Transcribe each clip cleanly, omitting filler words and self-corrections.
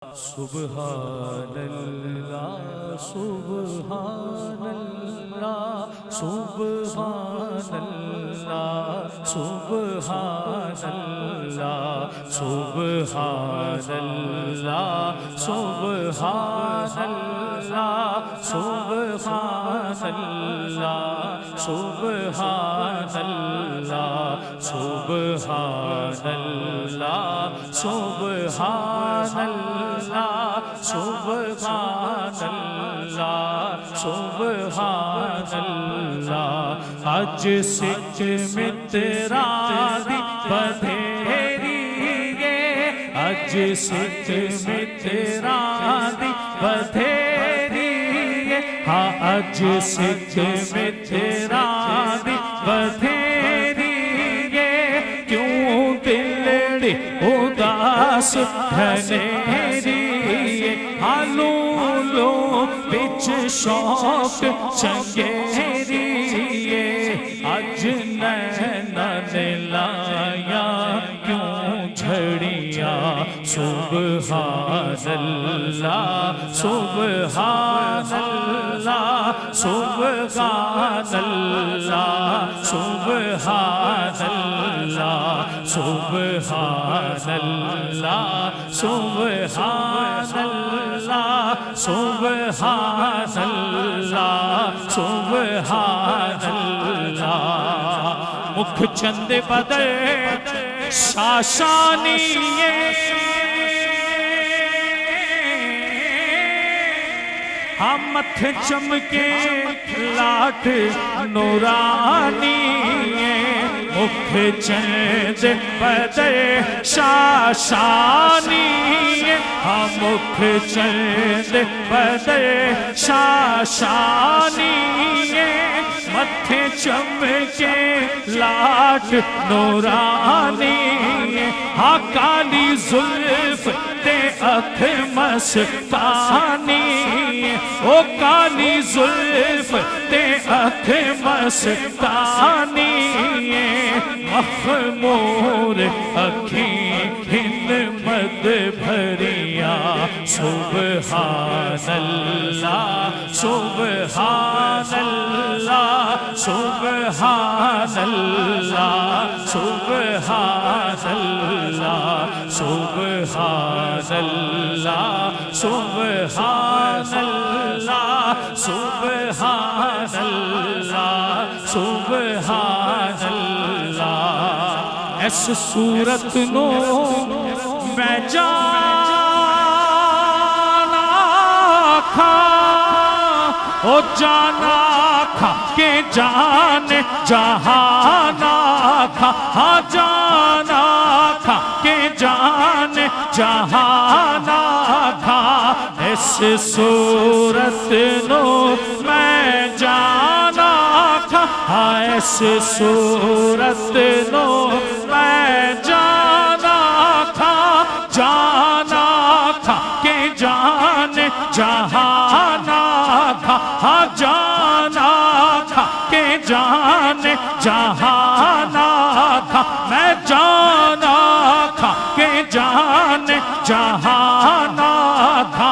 سبحان اللہ سبحان اللہ سبحان اللہ سبحان اللہ سبحان اللہ سبحان اللہ سبحان اللہ سبحان اللہ سبحان اللہ سبحان اللہ سبحان اللہ سبحان اللہ اج سکھ مترا دی بدھیری اج سکھ مترا دی بدھیری ہاں اج سکھ مترا دی بدھیری کیوں دلڑی اداس دھنیری لو بچ شوق چنگیری اج نینا نے لایا کیوں جھڑیاں سبحان اللہ سبحان اللہ سبحان اللہ سبحان اللہ سبحان اللہ سبحان اللہ سبحان اللہ سبحان اللہ مکھ چند بدر شاشانی ہم متھ چمکے لاٹ نورانی مکھ چند بدر شاشانی ہم مکھ چند بدر شاشانی متھے چمکے لاٹ نورانی ہاں کالی زلف تے اکھ مستانی او کالی زلف تے اکھ مستانی مخمور اکھیں ہند مد بھریا سبحان اللہ سبحان اللہ سبحان اللہ سبحان اللہ سبحان اللہ سبحان اللہ سبحان اللہ سبحان اللہ اس صورت نو میں جانا کھا او جانا کھا کہ جان جہانا کھا ہاں جانا کھا کہ جان جہانا کھا اس صورت نو میں جانا کھا ہاں اس صورت نو میں جانا کھا جانا کھا کہ جان جہانا کھا ہاں جانا کھا کہ جان جہانا کھا میں جانا کھا کہ جان جہانا کھا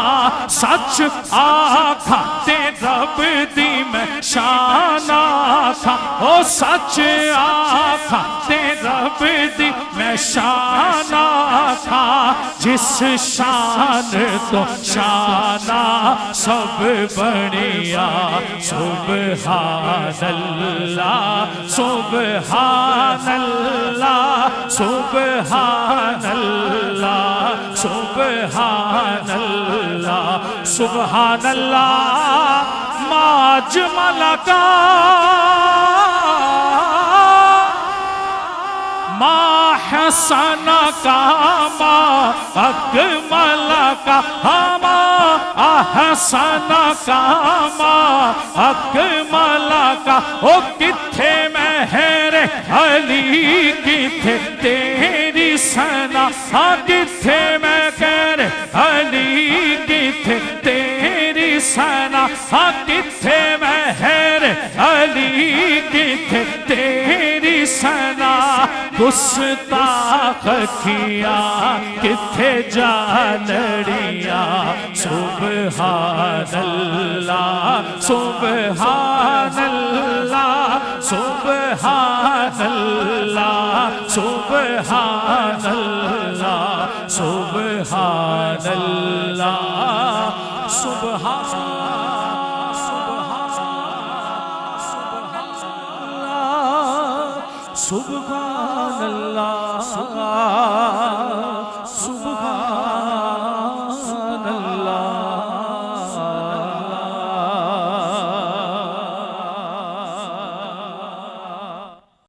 سچ آکھا تے رب دی میں شانا کھا او سچ آکھا تے رب دی میں شانا کھا جس شان تو شانا سب بڑھیا سبحان اللہ سبحان اللہ سبحان اللہ سبحان اللہ سبحان اللہ ما اجمل کا ما حسن کا ما اکمل کا ما احسن کا ما اکمل کا او کتھے مہر علی کتھے تیری ثنا ہاں کتھے مہر علی کتھے تیری ثنا ہاں کتھے مہر علی کتھے تیری ثنا گستاخ خکیاں کتھے جانڑیاں سبحان اللہ سبحان اللہ سبحان اللہ سبحان اللہ سبحان اللہ سبحان سبحان اللہ